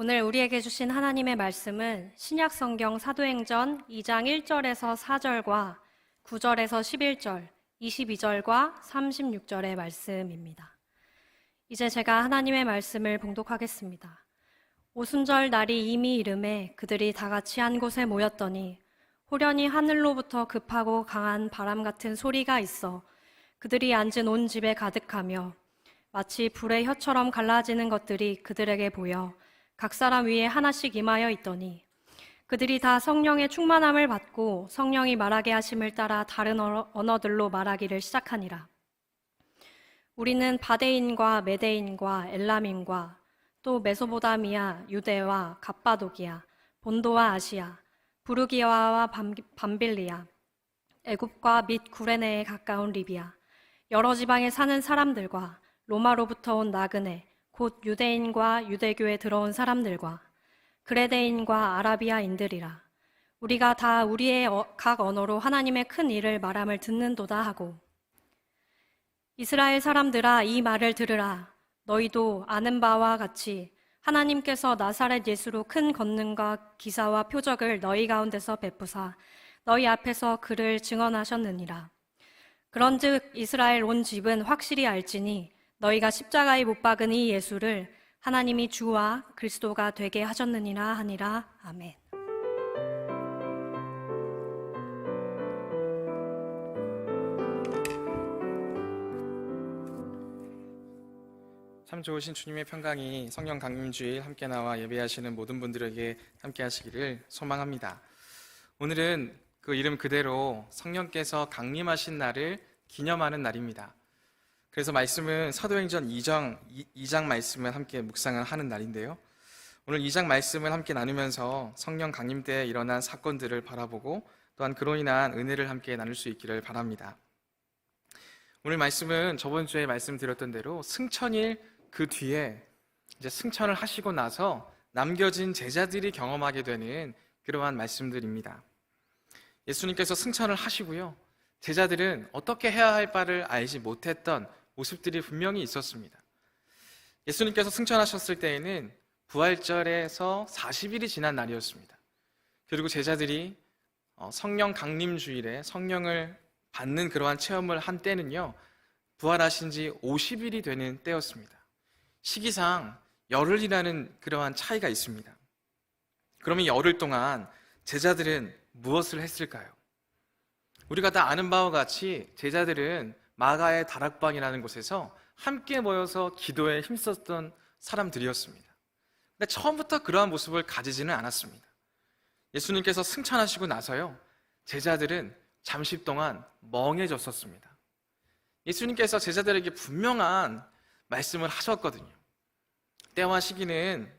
오늘 우리에게 주신 하나님의 말씀은 신약 성경 사도행전 2장 1절에서 4절과 9절에서 11절, 22절과 36절의 말씀입니다. 이제 제가 하나님의 말씀을 봉독하겠습니다. 오순절 날이 이미 이름에 그들이 다 같이 한 곳에 모였더니 호련히 하늘로부터 급하고 강한 바람 같은 소리가 있어 그들이 앉은 온 집에 가득하며 마치 불의 혀처럼 갈라지는 것들이 그들에게 보여 각 사람 위에 하나씩 임하여 있더니 그들이 다 성령의 충만함을 받고 성령이 말하게 하심을 따라 다른 언어들로 말하기를 시작하니라. 우리는 바데인과 메데인과 엘람인과 또 메소보다미아, 유대와 갑바도기아, 본도와 아시아, 부르기아와 밤빌리아, 애굽과 및 구레네에 가까운 리비아, 여러 지방에 사는 사람들과 로마로부터 온 나그네, 곧 유대인과 유대교에 들어온 사람들과 그레데인과 아라비아인들이라. 우리가 다 우리의 각 언어로 하나님의 큰 일을 말함을 듣는도다 하고, 이스라엘 사람들아 이 말을 들으라. 너희도 아는 바와 같이 하나님께서 나사렛 예수로 큰 권능과 기사와 표적을 너희 가운데서 베푸사 너희 앞에서 그를 증언하셨느니라. 그런즉 이스라엘 온 집은 확실히 알지니 너희가 십자가에 못 박은 이 예수를 하나님이 주와 그리스도가 되게 하셨느니라 하니라. 아멘. 참 좋으신 주님의 평강이 성령 강림주일 함께 나와 예배하시는 모든 분들에게 함께 하시기를 소망합니다. 오늘은 그 이름 그대로 성령께서 강림하신 날을 기념하는 날입니다. 그래서 말씀은 사도행전 2장 말씀을 함께 묵상을 하는 날인데요. 오늘 2장 말씀을 함께 나누면서 성령 강림 때 일어난 사건들을 바라보고 또한 그로 인한 은혜를 함께 나눌 수 있기를 바랍니다. 오늘 말씀은 저번 주에 말씀드렸던 대로 승천일 그 뒤에 이제 승천을 하시고 나서 남겨진 제자들이 경험하게 되는 그러한 말씀들입니다. 예수님께서 승천을 하시고요. 제자들은 어떻게 해야 할 바를 알지 못했던 모습들이 분명히 있었습니다. 예수님께서 승천하셨을 때에는 부활절에서 40일이 지난 날이었습니다. 그리고 제자들이 성령 강림 주일에 성령을 받는 그러한 체험을 한 때는요, 부활하신 지 50일이 되는 때였습니다. 시기상 열흘이라는 그러한 차이가 있습니다. 그러면 열흘 동안 제자들은 무엇을 했을까요? 우리가 다 아는 바와 같이 제자들은 마가의 다락방이라는 곳에서 함께 모여서 기도에 힘썼던 사람들이었습니다. 근데 처음부터 그러한 모습을 가지지는 않았습니다. 예수님께서 승천하시고 나서요, 제자들은 잠시 동안 멍해졌었습니다. 예수님께서 제자들에게 분명한 말씀을 하셨거든요. 때와 시기는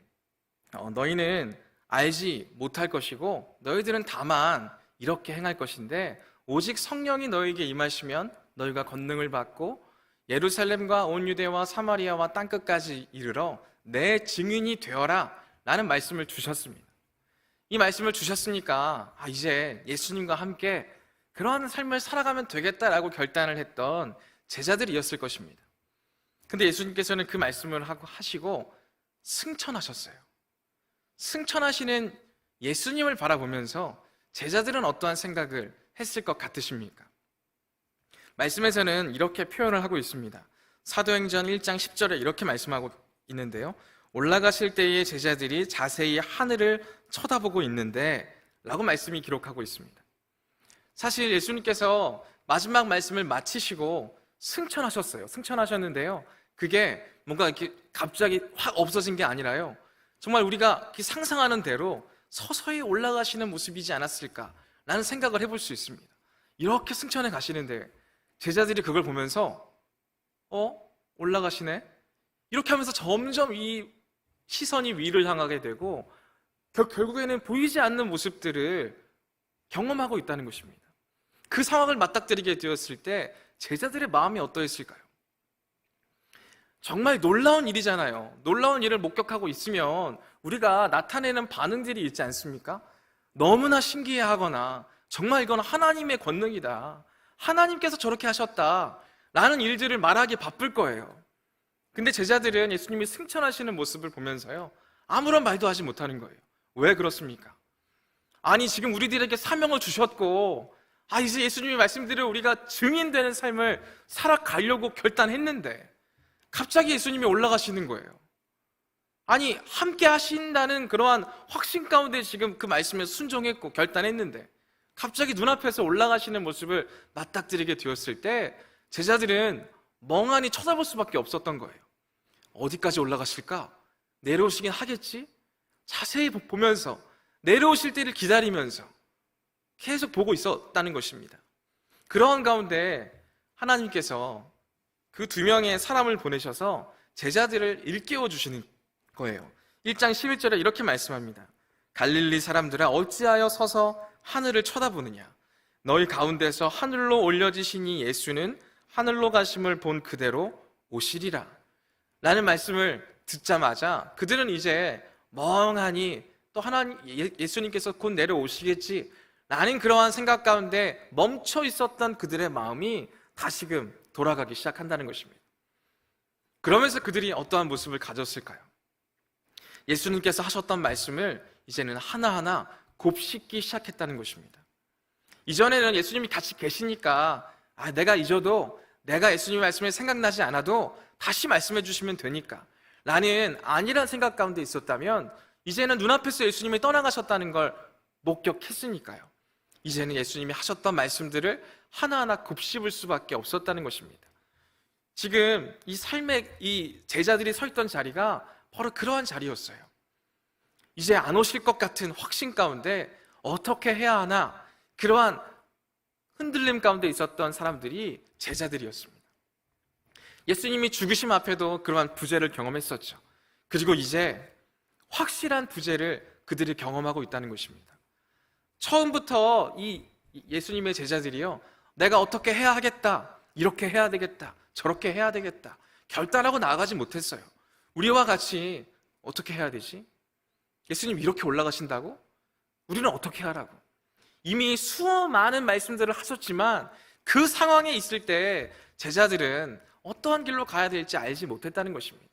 너희는 알지 못할 것이고 너희들은 다만 이렇게 행할 것인데 오직 성령이 너희에게 임하시면 너희가 권능을 받고 예루살렘과 온 유대와 사마리아와 땅끝까지 이르러 내 증인이 되어라 라는 말씀을 주셨습니다. 이 말씀을 주셨으니까 이제 예수님과 함께 그러한 삶을 살아가면 되겠다라고 결단을 했던 제자들이었을 것입니다. 근데 예수님께서는 그 말씀을 하시고 승천하셨어요. 승천하시는 예수님을 바라보면서 제자들은 어떠한 생각을 했을 것 같으십니까? 말씀에서는 이렇게 표현을 하고 있습니다. 사도행전 1장 10절에 이렇게 말씀하고 있는데요. 올라가실 때에 제자들이 자세히 하늘을 쳐다보고 있는데 라고 말씀이 기록하고 있습니다. 사실 예수님께서 마지막 말씀을 마치시고 승천하셨어요. 승천하셨는데요. 그게 뭔가 이렇게 갑자기 확 없어진 게 아니라요. 정말 우리가 상상하는 대로 서서히 올라가시는 모습이지 않았을까라는 생각을 해볼 수 있습니다. 이렇게 승천해 가시는데 제자들이 그걸 보면서 올라가시네? 이렇게 하면서 점점 이 시선이 위를 향하게 되고 결국에는 보이지 않는 모습들을 경험하고 있다는 것입니다. 그 상황을 맞닥뜨리게 되었을 때 제자들의 마음이 어떠했을까요? 정말 놀라운 일이잖아요. 놀라운 일을 목격하고 있으면 우리가 나타내는 반응들이 있지 않습니까? 너무나 신기해하거나 정말 이건 하나님의 권능이다, 하나님께서 저렇게 하셨다 라는 일들을 말하기 바쁠 거예요. 근데 제자들은 예수님이 승천하시는 모습을 보면서요, 아무런 말도 하지 못하는 거예요. 왜 그렇습니까? 아니, 지금 우리들에게 사명을 주셨고, 이제 예수님의 말씀대로 우리가 증인되는 삶을 살아가려고 결단했는데 갑자기 예수님이 올라가시는 거예요. 아니, 함께 하신다는 그러한 확신 가운데 지금 그 말씀에 순종했고 결단했는데 갑자기 눈앞에서 올라가시는 모습을 맞닥뜨리게 되었을 때 제자들은 멍하니 쳐다볼 수밖에 없었던 거예요. 어디까지 올라가실까? 내려오시긴 하겠지? 자세히 보면서 내려오실 때를 기다리면서 계속 보고 있었다는 것입니다. 그러한 가운데 하나님께서 그 2명의 사람을 보내셔서 제자들을 일깨워 주시는 거예요. 1장 11절에 이렇게 말씀합니다. 갈릴리 사람들아 어찌하여 서서 하늘을 쳐다보느냐? 너희 가운데서 하늘로 올려지시니 예수는 하늘로 가심을 본 그대로 오시리라. 라는 말씀을 듣자마자 그들은 이제 멍하니 또 하나님 예수님께서 곧 내려오시겠지 라는 그러한 생각 가운데 멈춰 있었던 그들의 마음이 다시금 돌아가기 시작한다는 것입니다. 그러면서 그들이 어떠한 모습을 가졌을까요? 예수님께서 하셨던 말씀을 이제는 하나하나 곱씹기 시작했다는 것입니다. 이전에는 예수님이 같이 계시니까 내가 잊어도 내가 예수님 말씀이 생각나지 않아도 다시 말씀해 주시면 되니까 라는 아니란 생각 가운데 있었다면 이제는 눈앞에서 예수님이 떠나가셨다는 걸 목격했으니까요. 이제는 예수님이 하셨던 말씀들을 하나하나 곱씹을 수밖에 없었다는 것입니다. 지금 이 삶의 이 제자들이 서 있던 자리가 바로 그러한 자리였어요. 이제 안 오실 것 같은 확신 가운데 어떻게 해야 하나 그러한 흔들림 가운데 있었던 사람들이 제자들이었습니다. 예수님이 죽으심 앞에도 그러한 부재를 경험했었죠. 그리고 이제 확실한 부재를 그들이 경험하고 있다는 것입니다. 처음부터 이 예수님의 제자들이요, 내가 어떻게 해야 하겠다, 이렇게 해야 되겠다, 저렇게 해야 되겠다 결단하고 나아가지 못했어요. 우리와 같이 어떻게 해야 되지? 예수님 이렇게 올라가신다고? 우리는 어떻게 하라고? 이미 수많은 말씀들을 하셨지만 그 상황에 있을 때 제자들은 어떠한 길로 가야 될지 알지 못했다는 것입니다.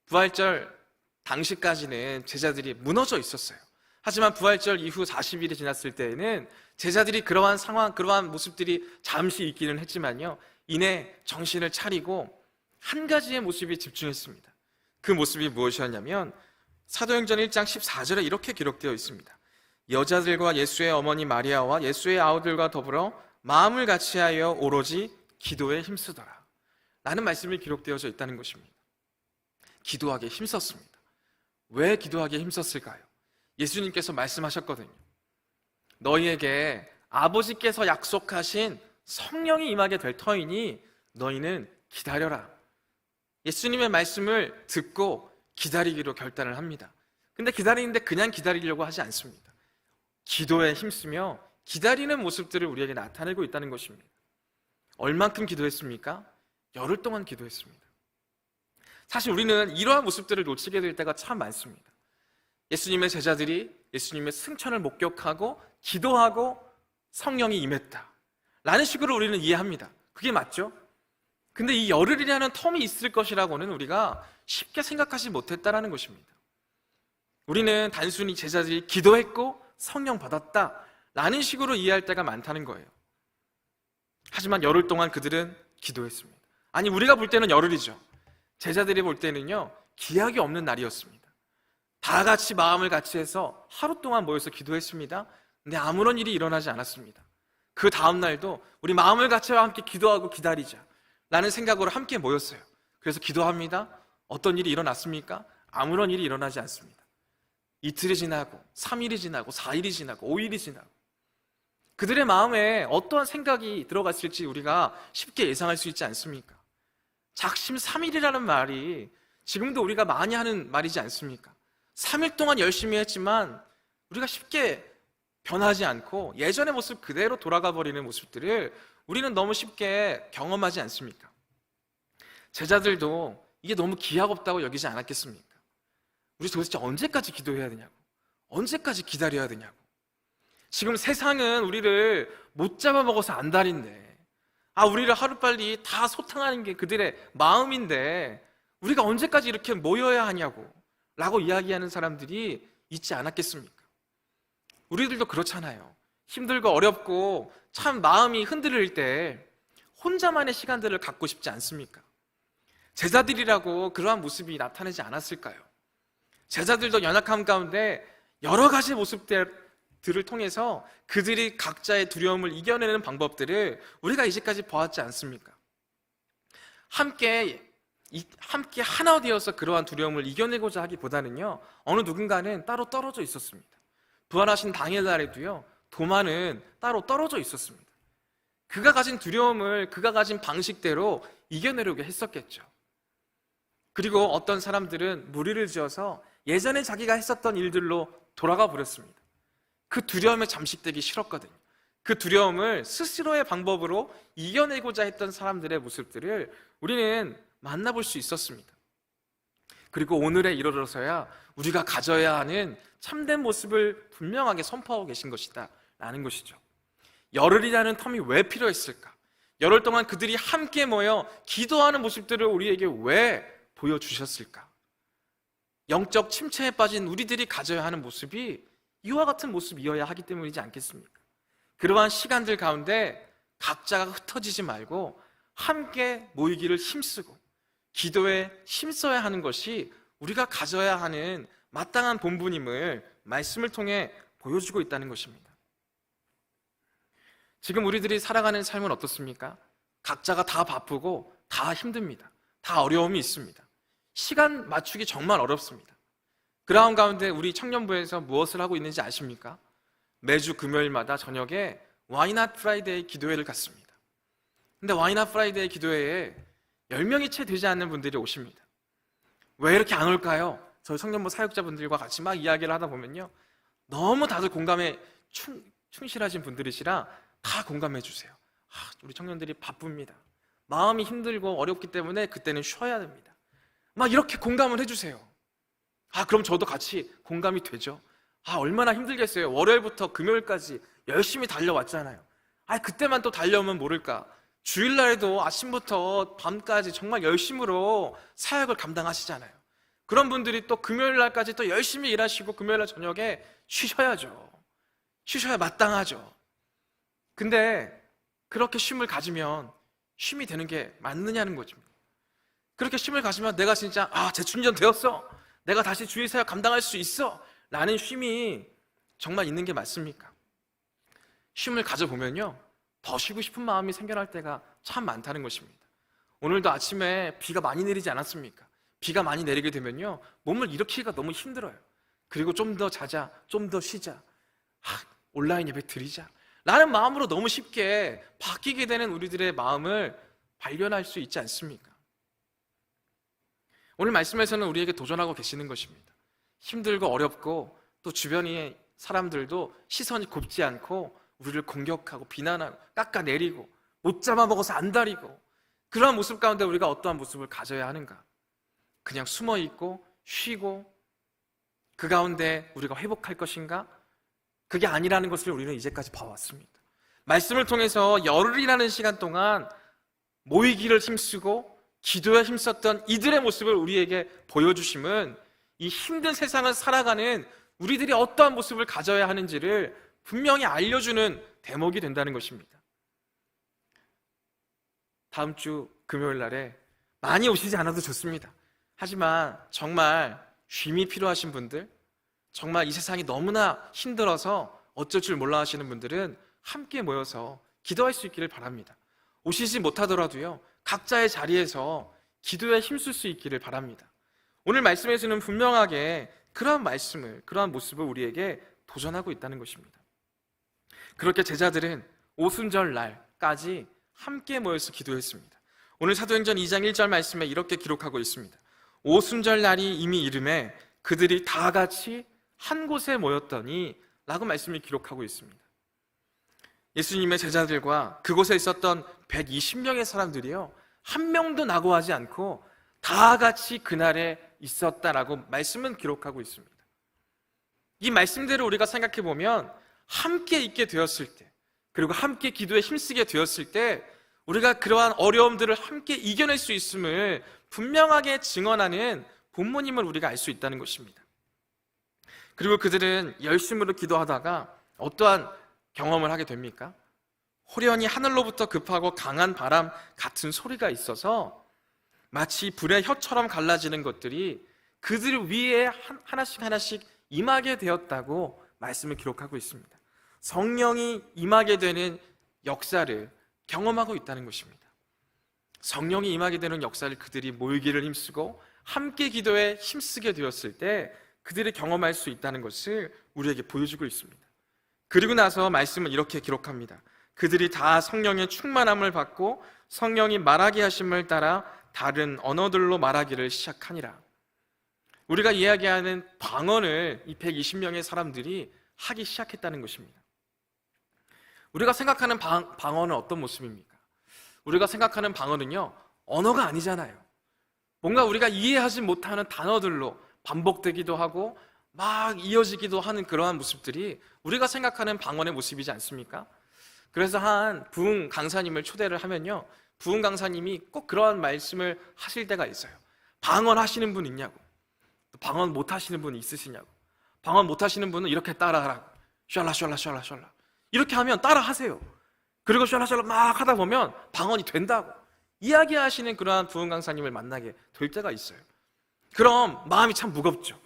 부활절 당시까지는 제자들이 무너져 있었어요. 하지만 부활절 이후 40일이 지났을 때에는 제자들이 그러한 상황, 그러한 모습들이 잠시 있기는 했지만요, 이내 정신을 차리고 한 가지의 모습에 집중했습니다. 그 모습이 무엇이었냐면 사도행전 1장 14절에 이렇게 기록되어 있습니다. 여자들과 예수의 어머니 마리아와 예수의 아우들과 더불어 마음을 같이하여 오로지 기도에 힘쓰더라 라는 말씀이 기록되어져 있다는 것입니다. 기도하기에 힘썼습니다. 왜 기도하기에 힘썼을까요? 예수님께서 말씀하셨거든요. 너희에게 아버지께서 약속하신 성령이 임하게 될 터이니 너희는 기다려라. 예수님의 말씀을 듣고 기다리기로 결단을 합니다. 근데 기다리는데 그냥 기다리려고 하지 않습니다. 기도에 힘쓰며 기다리는 모습들을 우리에게 나타내고 있다는 것입니다. 얼만큼 기도했습니까? 열흘 동안 기도했습니다. 사실 우리는 이러한 모습들을 놓치게 될 때가 참 많습니다. 예수님의 제자들이 예수님의 승천을 목격하고 기도하고 성령이 임했다 라는 식으로 우리는 이해합니다. 그게 맞죠? 근데 이 열흘이라는 텀이 있을 것이라고는 우리가 쉽게 생각하지 못했다라는 것입니다. 우리는 단순히 제자들이 기도했고 성령 받았다 라는 식으로 이해할 때가 많다는 거예요. 하지만 열흘 동안 그들은 기도했습니다. 아니, 우리가 볼 때는 열흘이죠. 제자들이 볼 때는요, 기약이 없는 날이었습니다. 다 같이 마음을 같이 해서 하루 동안 모여서 기도했습니다. 근데 아무런 일이 일어나지 않았습니다. 그 다음 날도 우리 마음을 같이와 함께 기도하고 기다리자 라는 생각으로 함께 모였어요. 그래서 기도합니다. 어떤 일이 일어났습니까? 아무런 일이 일어나지 않습니다. 이틀이 지나고 3일이 지나고 4일이 지나고 5일이 지나고 그들의 마음에 어떠한 생각이 들어갔을지 우리가 쉽게 예상할 수 있지 않습니까? 작심 3일이라는 말이 지금도 우리가 많이 하는 말이지 않습니까? 3일 동안 열심히 했지만 우리가 쉽게 변하지 않고 예전의 모습 그대로 돌아가 버리는 모습들을 우리는 너무 쉽게 경험하지 않습니까? 제자들도 이게 너무 기약 없다고 여기지 않았겠습니까? 우리 도대체 언제까지 기도해야 되냐고, 언제까지 기다려야 되냐고. 지금 세상은 우리를 못 잡아먹어서 안달인데, 우리를 하루빨리 다 소탕하는 게 그들의 마음인데 우리가 언제까지 이렇게 모여야 하냐고 라고 이야기하는 사람들이 있지 않았겠습니까? 우리들도 그렇잖아요. 힘들고 어렵고 참 마음이 흔들릴 때 혼자만의 시간들을 갖고 싶지 않습니까? 제자들이라고 그러한 모습이 나타나지 않았을까요? 제자들도 연약함 가운데 여러 가지 모습들을 통해서 그들이 각자의 두려움을 이겨내는 방법들을 우리가 이제까지 보았지 않습니까? 함께 하나 되어서 그러한 두려움을 이겨내고자 하기보다는요, 어느 누군가는 따로 떨어져 있었습니다. 부활하신 당일날에도요, 도마는 따로 떨어져 있었습니다. 그가 가진 두려움을 그가 가진 방식대로 이겨내려고 했었겠죠. 그리고 어떤 사람들은 무리를 지어서 예전에 자기가 했었던 일들로 돌아가 버렸습니다. 그 두려움에 잠식되기 싫었거든요. 그 두려움을 스스로의 방법으로 이겨내고자 했던 사람들의 모습들을 우리는 만나볼 수 있었습니다. 그리고 오늘에 이르러서야 우리가 가져야 하는 참된 모습을 분명하게 선포하고 계신 것이다 라는 것이죠. 열흘이라는 텀이 왜 필요했을까? 열흘 동안 그들이 함께 모여 기도하는 모습들을 우리에게 왜 보여주셨을까? 영적 침체에 빠진 우리들이 가져야 하는 모습이 이와 같은 모습이어야 하기 때문이지 않겠습니까? 그러한 시간들 가운데 각자가 흩어지지 말고 함께 모이기를 힘쓰고 기도에 힘써야 하는 것이 우리가 가져야 하는 마땅한 본분임을 말씀을 통해 보여주고 있다는 것입니다. 지금 우리들이 살아가는 삶은 어떻습니까? 각자가 다 바쁘고 다 힘듭니다. 다 어려움이 있습니다. 시간 맞추기 정말 어렵습니다. 그러한 가운데 우리 청년부에서 무엇을 하고 있는지 아십니까? 매주 금요일마다 저녁에 와이낫 프라이데이 기도회를 갖습니다. 근데 와이낫 프라이데이 기도회에 10명이 채 되지 않는 분들이 오십니다. 왜 이렇게 안 올까요? 저희 청년부 사역자분들과 같이 막 이야기를 하다 보면요, 너무 다들 공감에 충실하신 분들이시라 다 공감해 주세요. 우리 청년들이 바쁩니다. 마음이 힘들고 어렵기 때문에 그때는 쉬어야 됩니다. 막 이렇게 공감을 해주세요. 그럼 저도 같이 공감이 되죠. 얼마나 힘들겠어요. 월요일부터 금요일까지 열심히 달려왔잖아요. 그때만 또 달려오면 모를까. 주일날에도 아침부터 밤까지 정말 열심으로 사역을 감당하시잖아요. 그런 분들이 또 금요일날까지 또 열심히 일하시고 금요일날 저녁에 쉬셔야죠. 쉬셔야 마땅하죠. 근데 그렇게 쉼을 가지면 쉼이 되는 게 맞느냐는 거죠. 그렇게 쉼을 가지면 내가 진짜 재충전 되었어, 내가 다시 주일 사역 감당할 수 있어 라는 쉼이 정말 있는 게 맞습니까? 쉼을 가져보면요, 더 쉬고 싶은 마음이 생겨날 때가 참 많다는 것입니다. 오늘도 아침에 비가 많이 내리지 않았습니까? 비가 많이 내리게 되면요, 몸을 일으키기가 너무 힘들어요. 그리고 좀 더 자자, 좀 더 쉬자, 온라인 예배 드리자 라는 마음으로 너무 쉽게 바뀌게 되는 우리들의 마음을 발견할 수 있지 않습니까? 오늘 말씀에서는 우리에게 도전하고 계시는 것입니다. 힘들고 어렵고 또 주변의 사람들도 시선이 곱지 않고 우리를 공격하고 비난하고 깎아내리고 못 잡아먹어서 안달이고, 그러한 모습 가운데 우리가 어떠한 모습을 가져야 하는가? 그냥 숨어있고 쉬고 그 가운데 우리가 회복할 것인가? 그게 아니라는 것을 우리는 이제까지 봐왔습니다. 말씀을 통해서 열흘이라는 시간 동안 모이기를 힘쓰고 기도에 힘썼던 이들의 모습을 우리에게 보여주심은 이 힘든 세상을 살아가는 우리들이 어떠한 모습을 가져야 하는지를 분명히 알려주는 대목이 된다는 것입니다. 다음 주 금요일 날에 많이 오시지 않아도 좋습니다. 하지만 정말 쉼이 필요하신 분들, 정말 이 세상이 너무나 힘들어서 어쩔 줄 몰라 하시는 분들은 함께 모여서 기도할 수 있기를 바랍니다. 오시지 못하더라도요, 각자의 자리에서 기도에 힘쓸 수 있기를 바랍니다. 오늘 말씀에서는 분명하게 그러한 말씀을, 그러한 모습을 우리에게 도전하고 있다는 것입니다. 그렇게 제자들은 오순절 날까지 함께 모여서 기도했습니다. 오늘 사도행전 2장 1절 말씀에 이렇게 기록하고 있습니다. 오순절 날이 이미 이름에 그들이 다 같이 한 곳에 모였더니 라고 말씀을 기록하고 있습니다. 예수님의 제자들과 그곳에 있었던 120명의 사람들이요, 한 명도 낙오하지 않고 다 같이 그날에 있었다라고 말씀은 기록하고 있습니다. 이 말씀대로 우리가 생각해 보면 함께 있게 되었을 때, 그리고 함께 기도에 힘쓰게 되었을 때 우리가 그러한 어려움들을 함께 이겨낼 수 있음을 분명하게 증언하는 부모님을 우리가 알 수 있다는 것입니다. 그리고 그들은 열심으로 기도하다가 어떠한 경험을 하게 됩니까? 호련히 하늘로부터 급하고 강한 바람 같은 소리가 있어서 마치 불의 혀처럼 갈라지는 것들이 그들 위에 하나씩 하나씩 임하게 되었다고 말씀을 기록하고 있습니다. 성령이 임하게 되는 역사를 경험하고 있다는 것입니다. 성령이 임하게 되는 역사를 그들이 모이기를 힘쓰고 함께 기도에 힘쓰게 되었을 때 그들이 경험할 수 있다는 것을 우리에게 보여주고 있습니다. 그리고 나서 말씀은 이렇게 기록합니다. 그들이 다 성령의 충만함을 받고 성령이 말하게 하심을 따라 다른 언어들로 말하기를 시작하니라. 우리가 이야기하는 방언을 이 120명의 사람들이 하기 시작했다는 것입니다. 우리가 생각하는 방언은 어떤 모습입니까? 우리가 생각하는 방언은요, 언어가 아니잖아요. 뭔가 우리가 이해하지 못하는 단어들로 반복되기도 하고 막 이어지기도 하는 그러한 모습들이 우리가 생각하는 방언의 모습이지 않습니까? 그래서 한 부흥 강사님을 초대를 하면요, 부흥 강사님이 꼭 그러한 말씀을 하실 때가 있어요. 방언 하시는 분 있냐고, 방언 못 하시는 분 있으시냐고. 방언 못 하시는 분은 이렇게 따라하라고. 샬라 샬라 샬라 샬라 이렇게 하면 따라 하세요. 그리고 샬라 샬라 막 하다 보면 방언이 된다고 이야기하시는 그러한 부흥 강사님을 만나게 될 때가 있어요. 그럼 마음이 참 무겁죠.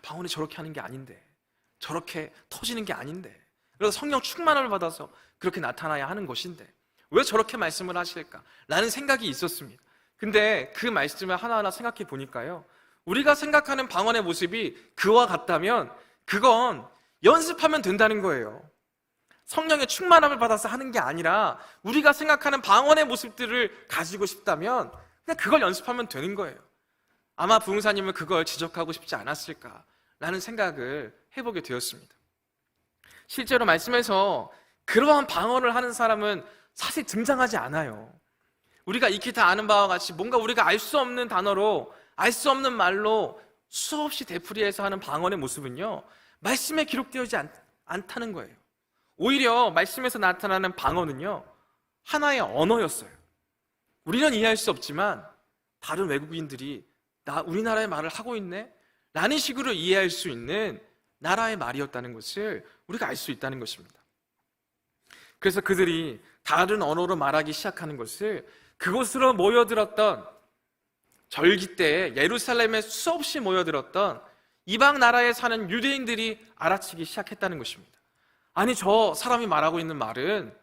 방언이 저렇게 하는 게 아닌데, 저렇게 터지는 게 아닌데, 그래서 성령 충만함을 받아서 그렇게 나타나야 하는 것인데 왜 저렇게 말씀을 하실까? 라는 생각이 있었습니다. 근데 그 말씀을 하나하나 생각해 보니까요, 우리가 생각하는 방언의 모습이 그와 같다면 그건 연습하면 된다는 거예요. 성령의 충만함을 받아서 하는 게 아니라 우리가 생각하는 방언의 모습들을 가지고 싶다면 그냥 그걸 연습하면 되는 거예요. 아마 부흥사님은 그걸 지적하고 싶지 않았을까라는 생각을 해보게 되었습니다. 실제로 말씀에서 그러한 방언을 하는 사람은 사실 등장하지 않아요. 우리가 익히 다 아는 바와 같이 뭔가 우리가 알 수 없는 단어로, 알 수 없는 말로 수없이 되풀이해서 하는 방언의 모습은요, 말씀에 기록되지 않다는 거예요. 오히려 말씀에서 나타나는 방언은요, 하나의 언어였어요. 우리는 이해할 수 없지만 다른 외국인들이 우리나라의 말을 하고 있네? 라는 식으로 이해할 수 있는 나라의 말이었다는 것을 우리가 알 수 있다는 것입니다. 그래서 그들이 다른 언어로 말하기 시작하는 것을 그곳으로 모여들었던, 절기 때 예루살렘에 수없이 모여들었던 이방 나라에 사는 유대인들이 알아채기 시작했다는 것입니다. 아니, 저 사람이 말하고 있는 말은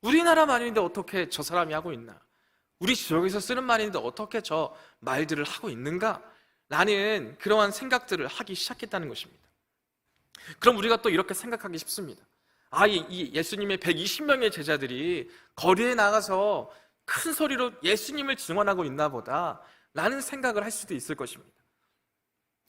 우리나라 말인데 어떻게 저 사람이 하고 있나? 우리 지역에서 쓰는 말인데 어떻게 저 말들을 하고 있는가? 라는 그러한 생각들을 하기 시작했다는 것입니다. 그럼 우리가 또 이렇게 생각하기 쉽습니다. 이 예수님의 120명의 제자들이 거리에 나가서 큰 소리로 예수님을 증언하고 있나 보다 라는 생각을 할 수도 있을 것입니다.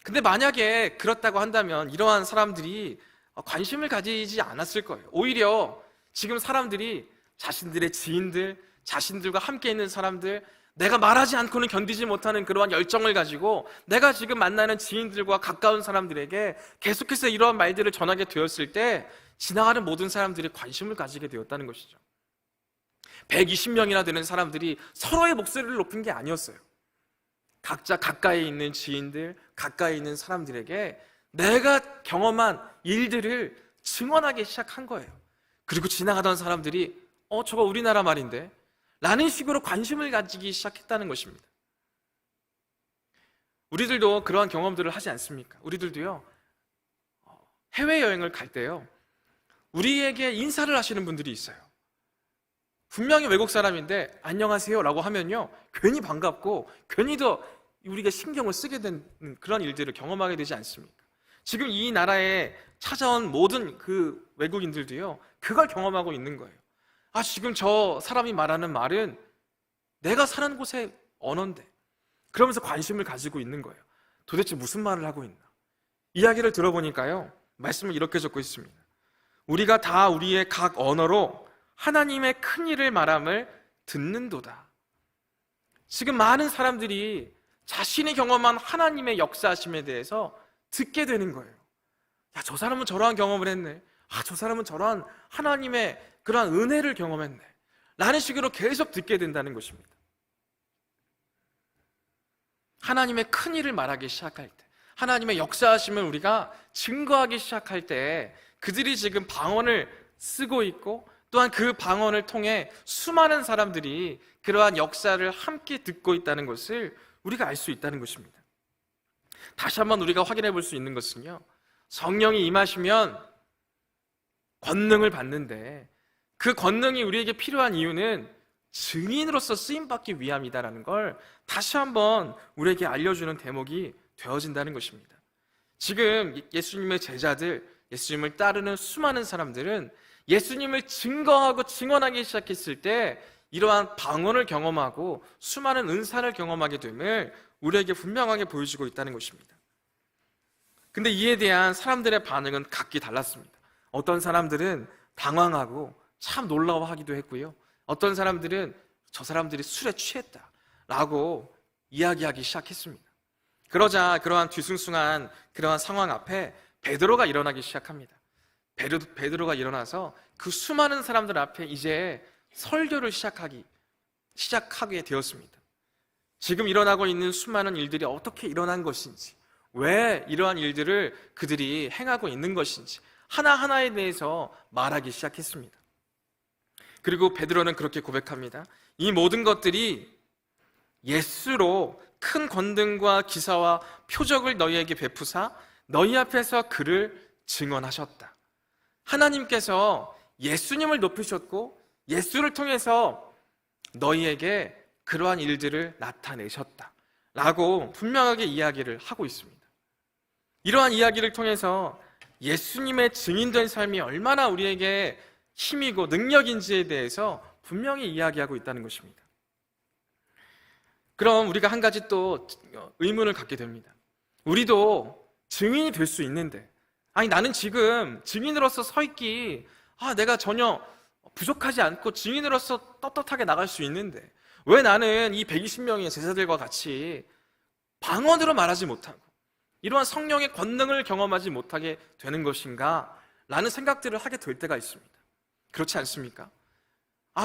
근데 만약에 그렇다고 한다면 이러한 사람들이 관심을 가지지 않았을 거예요. 오히려 지금 사람들이 자신들의 지인들, 자신들과 함께 있는 사람들, 내가 말하지 않고는 견디지 못하는 그러한 열정을 가지고 내가 지금 만나는 지인들과 가까운 사람들에게 계속해서 이러한 말들을 전하게 되었을 때 지나가는 모든 사람들이 관심을 가지게 되었다는 것이죠. 120명이나 되는 사람들이 서로의 목소리를 높인 게 아니었어요. 각자 가까이 있는 지인들, 가까이 있는 사람들에게 내가 경험한 일들을 증언하기 시작한 거예요. 그리고 지나가던 사람들이 저거 우리나라 말인데? 라는 식으로 관심을 가지기 시작했다는 것입니다. 우리들도 그러한 경험들을 하지 않습니까? 우리들도요, 해외여행을 갈 때요, 우리에게 인사를 하시는 분들이 있어요. 분명히 외국 사람인데 안녕하세요 라고 하면요, 괜히 반갑고 괜히 더 우리가 신경을 쓰게 되는 그런 일들을 경험하게 되지 않습니까? 지금 이 나라에 찾아온 모든 그 외국인들도요, 그걸 경험하고 있는 거예요. 지금 저 사람이 말하는 말은 내가 사는 곳의 언어인데, 그러면서 관심을 가지고 있는 거예요. 도대체 무슨 말을 하고 있나? 이야기를 들어보니까요, 말씀을 이렇게 적고 있습니다. 우리가 다 우리의 각 언어로 하나님의 큰 일을 말함을 듣는도다. 지금 많은 사람들이 자신이 경험한 하나님의 역사하심에 대해서 듣게 되는 거예요. 저 사람은 저러한 경험을 했네. 저 사람은 저러한 하나님의 그러한 은혜를 경험했네. 라는 식으로 계속 듣게 된다는 것입니다. 하나님의 큰 일을 말하기 시작할 때, 하나님의 역사하심을 우리가 증거하기 시작할 때 그들이 지금 방언을 쓰고 있고 또한 그 방언을 통해 수많은 사람들이 그러한 역사를 함께 듣고 있다는 것을 우리가 알 수 있다는 것입니다. 다시 한번 우리가 확인해 볼 수 있는 것은요, 성령이 임하시면 권능을 받는데 그 권능이 우리에게 필요한 이유는 증인으로서 쓰임받기 위함이다라는 걸 다시 한번 우리에게 알려주는 대목이 되어진다는 것입니다. 지금 예수님의 제자들, 예수님을 따르는 수많은 사람들은 예수님을 증거하고 증언하기 시작했을 때 이러한 방언을 경험하고 수많은 은사를 경험하게 됨을 우리에게 분명하게 보여주고 있다는 것입니다. 근데 이에 대한 사람들의 반응은 각기 달랐습니다. 어떤 사람들은 당황하고 참 놀라워하기도 했고요, 어떤 사람들은 저 사람들이 술에 취했다라고 이야기하기 시작했습니다. 그러자 그러한 뒤숭숭한 그러한 상황 앞에 베드로가 일어나기 시작합니다. 베드로가 일어나서 그 수많은 사람들 앞에 이제 설교를 시작하게 되었습니다. 지금 일어나고 있는 수많은 일들이 어떻게 일어난 것인지, 왜 이러한 일들을 그들이 행하고 있는 것인지 하나하나에 대해서 말하기 시작했습니다. 그리고 베드로는 그렇게 고백합니다. 이 모든 것들이 예수로 큰 권능과 기사와 표적을 너희에게 베푸사 너희 앞에서 그를 증언하셨다. 하나님께서 예수님을 높이셨고 예수를 통해서 너희에게 그러한 일들을 나타내셨다 라고 분명하게 이야기를 하고 있습니다. 이러한 이야기를 통해서 예수님의 증인된 삶이 얼마나 우리에게 힘이고 능력인지에 대해서 분명히 이야기하고 있다는 것입니다. 그럼 우리가 한 가지 또 의문을 갖게 됩니다. 우리도 증인이 될 수 있는데, 아니 나는 지금 증인으로서 서 있기 내가 전혀 부족하지 않고 증인으로서 떳떳하게 나갈 수 있는데 왜 나는 이 120명의 제자들과 같이 방언으로 말하지 못하고 이러한 성령의 권능을 경험하지 못하게 되는 것인가 라는 생각들을 하게 될 때가 있습니다. 그렇지 않습니까?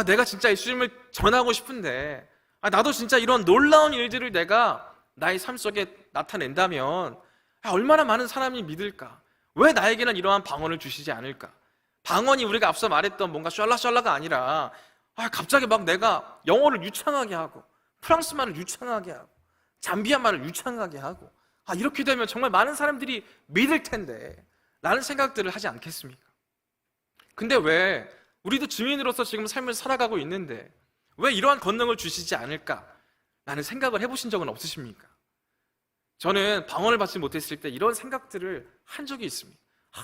내가 진짜 예수님을 전하고 싶은데 나도 진짜 이런 놀라운 일들을 내가 나의 삶 속에 나타낸다면 얼마나 많은 사람이 믿을까? 왜 나에게는 이러한 방언을 주시지 않을까? 방언이 우리가 앞서 말했던 뭔가 샬라샬라가 아니라 갑자기 막 내가 영어를 유창하게 하고 프랑스말을 유창하게 하고 잠비아말을 유창하게 하고 이렇게 되면 정말 많은 사람들이 믿을 텐데 라는 생각들을 하지 않겠습니까? 근데 왜 우리도 증인으로서 지금 삶을 살아가고 있는데 왜 이러한 권능을 주시지 않을까? 라는 생각을 해보신 적은 없으십니까? 저는 방언을 받지 못했을 때 이런 생각들을 한 적이 있습니다.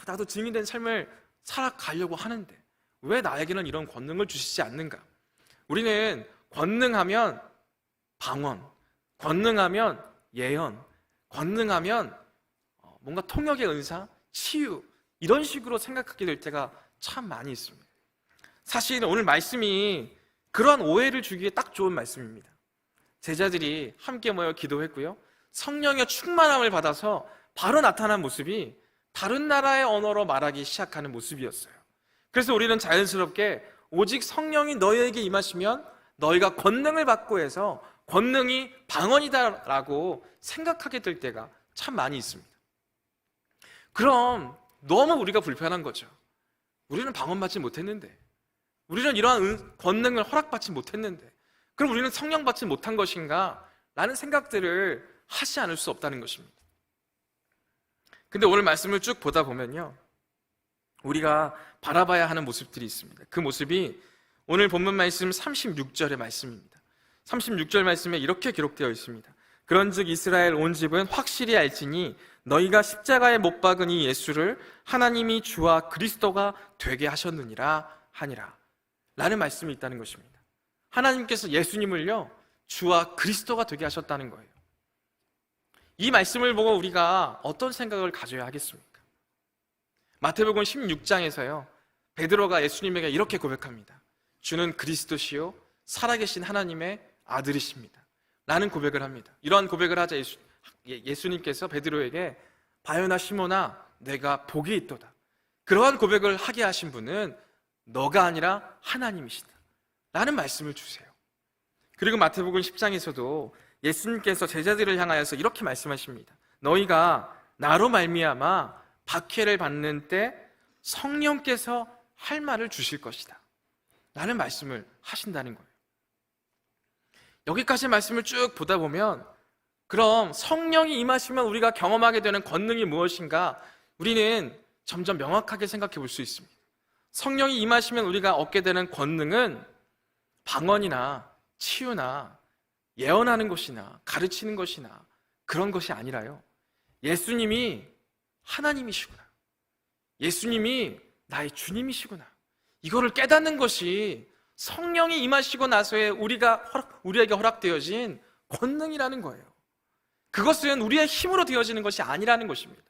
나도 증인된 삶을 살아가려고 하는데 왜 나에게는 이런 권능을 주시지 않는가? 우리는 권능하면 방언, 권능하면 예언, 권능하면 뭔가 통역의 은사, 치유 이런 식으로 생각하게 될 때가 참 많이 있습니다. 사실 오늘 말씀이 그러한 오해를 주기에 딱 좋은 말씀입니다. 제자들이 함께 모여 기도했고요, 성령의 충만함을 받아서 바로 나타난 모습이 다른 나라의 언어로 말하기 시작하는 모습이었어요. 그래서 우리는 자연스럽게 오직 성령이 너희에게 임하시면 너희가 권능을 받고 해서 권능이 방언이다라고 생각하게 될 때가 참 많이 있습니다. 그럼 너무 우리가 불편한 거죠. 우리는 방언 받지 못했는데, 우리는 이러한 권능을 허락받지 못했는데 그럼 우리는 성령 받지 못한 것인가? 라는 생각들을 하지 않을 수 없다는 것입니다. 근데 오늘 말씀을 쭉 보다 보면요, 우리가 바라봐야 하는 모습들이 있습니다. 그 모습이 오늘 본문 말씀 36절의 말씀입니다. 36절 말씀에 이렇게 기록되어 있습니다. 그런즉 이스라엘 온 집은 확실히 알지니 너희가 십자가에 못 박은 이 예수를 하나님이 주와 그리스도가 되게 하셨느니라 하니라 라는 말씀이 있다는 것입니다. 하나님께서 예수님을요 주와 그리스도가 되게 하셨다는 거예요. 이 말씀을 보고 우리가 어떤 생각을 가져야 하겠습니까? 마태복음 16장에서요 베드로가 예수님에게 이렇게 고백합니다. 주는 그리스도시요 살아계신 하나님의 아들이십니다 라는 고백을 합니다. 이러한 고백을 하자 예수님께서 베드로에게 바요나 시몬아 내가 복이 있도다, 그러한 고백을 하게 하신 분은 너가 아니라 하나님이시다 라는 말씀을 주세요. 그리고 마태복음 10장에서도 예수님께서 제자들을 향하여서 이렇게 말씀하십니다. 너희가 나로 말미암아 박해를 받는 때 성령께서 할 말을 주실 것이다 라는 말씀을 하신다는 거예요. 여기까지 말씀을 쭉 보다 보면 그럼 성령이 임하시면 우리가 경험하게 되는 권능이 무엇인가 우리는 점점 명확하게 생각해 볼 수 있습니다. 성령이 임하시면 우리가 얻게 되는 권능은 방언이나 치유나 예언하는 것이나 가르치는 것이나 그런 것이 아니라요, 예수님이 하나님이시구나, 예수님이 나의 주님이시구나, 이거를 깨닫는 것이 성령이 임하시고 나서의 우리에게 허락되어진 권능이라는 거예요. 그것은 우리의 힘으로 되어지는 것이 아니라는 것입니다.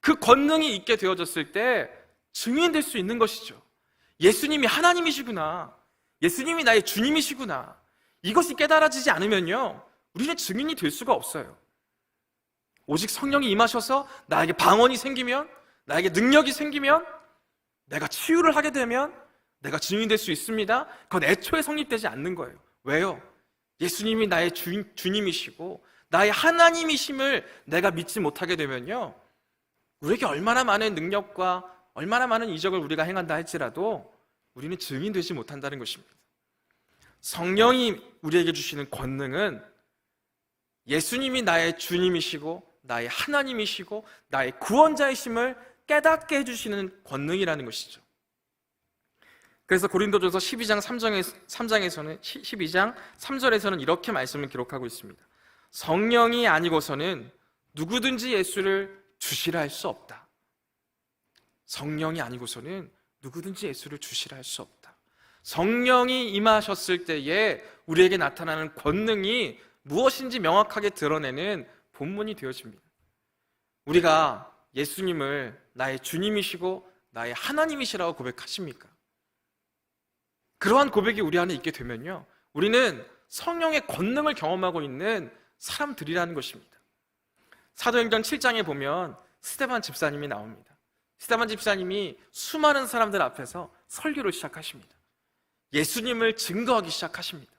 그 권능이 있게 되어졌을 때 증인될 수 있는 것이죠. 예수님이 하나님이시구나, 예수님이 나의 주님이시구나, 이것이 깨달아지지 않으면요, 우리는 증인이 될 수가 없어요. 오직 성령이 임하셔서 나에게 방언이 생기면, 나에게 능력이 생기면, 내가 치유를 하게 되면 내가 증인이 될 수 있습니다. 그건 애초에 성립되지 않는 거예요. 왜요? 예수님이 나의 주님이시고 나의 하나님이심을 내가 믿지 못하게 되면요, 우리에게 얼마나 많은 능력과 얼마나 많은 이적을 우리가 행한다 할지라도 우리는 증인되지 못한다는 것입니다. 성령이 우리에게 주시는 권능은 예수님이 나의 주님이시고 나의 하나님이시고 나의 구원자이심을 깨닫게 해주시는 권능이라는 것이죠. 그래서 고린도전서 12장 3절에서는 이렇게 말씀을 기록하고 있습니다. 성령이 아니고서는 누구든지 예수를 주시라 할 수 없다. 성령이 아니고서는 누구든지 예수를 주시라 할 수 없다. 성령이 임하셨을 때에 우리에게 나타나는 권능이 무엇인지 명확하게 드러내는 본문이 되어집니다. 우리가 예수님을 나의 주님이시고 나의 하나님이시라고 고백하십니까? 그러한 고백이 우리 안에 있게 되면요, 우리는 성령의 권능을 경험하고 있는 사람들이라는 것입니다. 사도행전 7장에 보면 스데반 집사님이 나옵니다. 스데반 집사님이 수많은 사람들 앞에서 설교를 시작하십니다. 예수님을 증거하기 시작하십니다.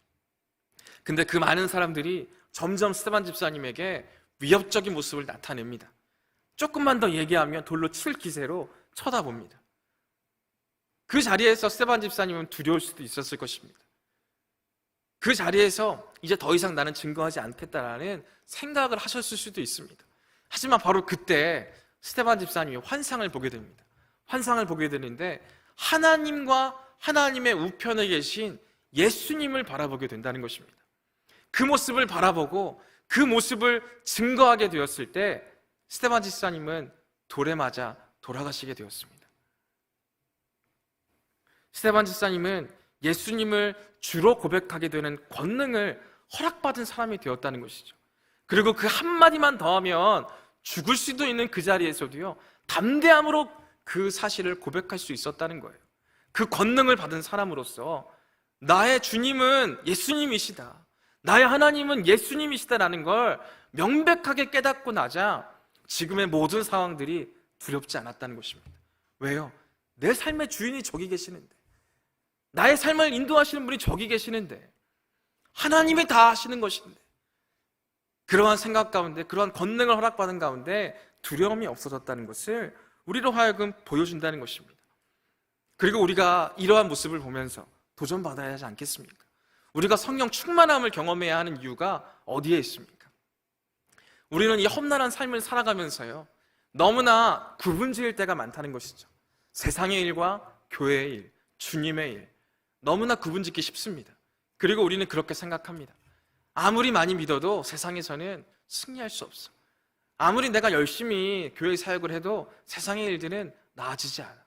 근데 그 많은 사람들이 점점 스데반 집사님에게 위협적인 모습을 나타냅니다. 조금만 더 얘기하면 돌로 칠 기세로 쳐다봅니다. 그 자리에서 스데반 집사님은 두려울 수도 있었을 것입니다. 그 자리에서 이제 더 이상 나는 증거하지 않겠다라는 생각을 하셨을 수도 있습니다. 하지만 바로 그때 스데반 집사님이 환상을 보게 됩니다. 환상을 보게 되는데 하나님과 하나님의 우편에 계신 예수님을 바라보게 된다는 것입니다. 그 모습을 바라보고 그 모습을 증거하게 되었을 때 스데반 집사님은 돌에 맞아 돌아가시게 되었습니다. 스데반 집사님은 예수님을 주로 고백하게 되는 권능을 허락받은 사람이 되었다는 것이죠. 그리고 그 한마디만 더하면 죽을 수도 있는 그 자리에서도요, 담대함으로 그 사실을 고백할 수 있었다는 거예요. 그 권능을 받은 사람으로서 나의 주님은 예수님이시다, 나의 하나님은 예수님이시다라는 걸 명백하게 깨닫고 나자 지금의 모든 상황들이 두렵지 않았다는 것입니다. 왜요? 내 삶의 주인이 저기 계시는데, 나의 삶을 인도하시는 분이 저기 계시는데, 하나님이 다 하시는 것인데, 그러한 생각 가운데, 그러한 권능을 허락받은 가운데 두려움이 없어졌다는 것을 우리로 하여금 보여준다는 것입니다. 그리고 우리가 이러한 모습을 보면서 도전받아야 하지 않겠습니까? 우리가 성령 충만함을 경험해야 하는 이유가 어디에 있습니까? 우리는 이 험난한 삶을 살아가면서요, 너무나 구분지을 때가 많다는 것이죠. 세상의 일과 교회의 일, 주님의 일, 너무나 구분짓기 쉽습니다. 그리고 우리는 그렇게 생각합니다. 아무리 많이 믿어도 세상에서는 승리할 수 없어. 아무리 내가 열심히 교회 사역을 해도 세상의 일들은 나아지지 않아.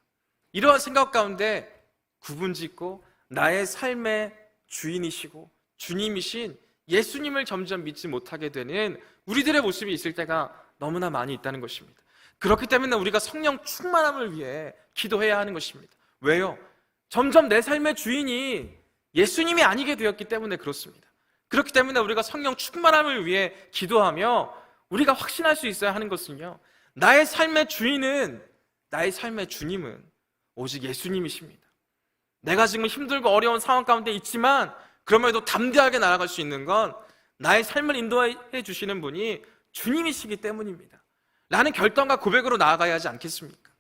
이러한 생각 가운데 구분짓고 나의 삶의 주인이시고 주님이신 예수님을 점점 믿지 못하게 되는 우리들의 모습이 있을 때가 너무나 많이 있다는 것입니다. 그렇기 때문에 우리가 성령 충만함을 위해 기도해야 하는 것입니다. 왜요? 점점 내 삶의 주인이 예수님이 아니게 되었기 때문에 그렇습니다. 그렇기 때문에 우리가 성령 충만함을 위해 기도하며 우리가 확신할 수 있어야 하는 것은요, 나의 삶의 주인은, 나의 삶의 주님은 오직 예수님이십니다. 내가 지금 힘들고 어려운 상황 가운데 있지만 그럼에도 담대하게 나아갈 수 있는 건 나의 삶을 인도해 주시는 분이 주님이시기 때문입니다. 라는 결단과 고백으로 나아가야 하지 않겠습니까?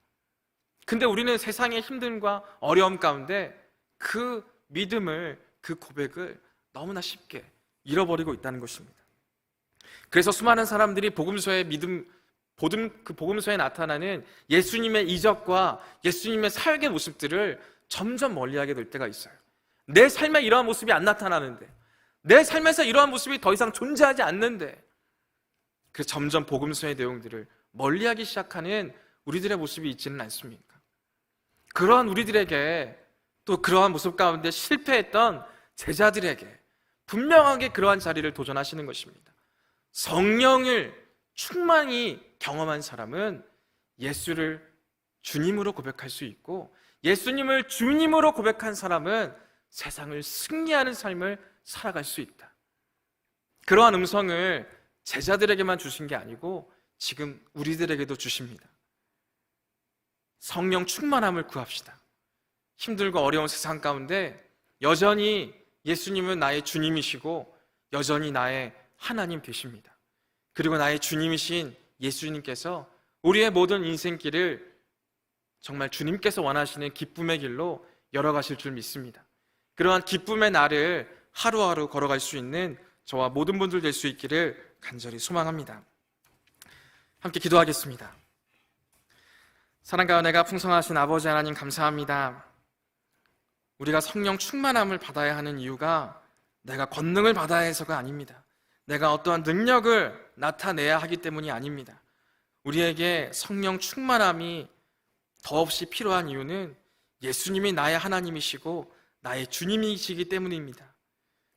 근데 우리는 세상의 힘듦과 어려움 가운데 그 믿음을, 그 고백을 너무나 쉽게 잃어버리고 있다는 것입니다. 그래서 수많은 사람들이 그 복음서에 나타나는 예수님의 이적과 예수님의 사역의 모습들을 점점 멀리하게 될 때가 있어요. 내 삶에 이러한 모습이 안 나타나는데, 내 삶에서 이러한 모습이 더 이상 존재하지 않는데, 그래서 점점 복음서의 내용들을 멀리하기 시작하는 우리들의 모습이 있지는 않습니까? 그러한 우리들에게, 또 그러한 모습 가운데 실패했던 제자들에게 분명하게 그러한 자리를 도전하시는 것입니다. 성령을 충만히 경험한 사람은 예수를 주님으로 고백할 수 있고, 예수님을 주님으로 고백한 사람은 세상을 승리하는 삶을 살아갈 수 있다. 그러한 음성을 제자들에게만 주신 게 아니고 지금 우리들에게도 주십니다. 성령 충만함을 구합시다. 힘들고 어려운 세상 가운데 여전히 예수님은 나의 주님이시고 여전히 나의 하나님 되십니다. 그리고 나의 주님이신 예수님께서 우리의 모든 인생길을 정말 주님께서 원하시는 기쁨의 길로 열어가실 줄 믿습니다. 그러한 기쁨의 날을 하루하루 걸어갈 수 있는 저와 모든 분들 될 수 있기를 간절히 소망합니다. 함께 기도하겠습니다. 사랑과 은혜가 풍성하신 아버지 하나님, 감사합니다. 우리가 성령 충만함을 받아야 하는 이유가 내가 권능을 받아야 해서가 아닙니다. 내가 어떠한 능력을 나타내야 하기 때문이 아닙니다. 우리에게 성령 충만함이 더없이 필요한 이유는 예수님이 나의 하나님이시고 나의 주님이시기 때문입니다.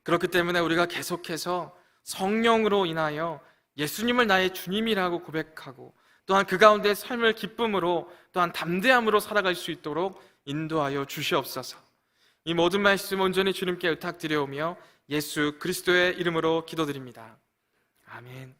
그렇기 때문에 우리가 계속해서 성령으로 인하여 예수님을 나의 주님이라고 고백하고, 또한 그 가운데 삶을 기쁨으로, 또한 담대함으로 살아갈 수 있도록 인도하여 주시옵소서. 이 모든 말씀 온전히 주님께 의탁드려오며 예수 그리스도의 이름으로 기도드립니다. 아멘.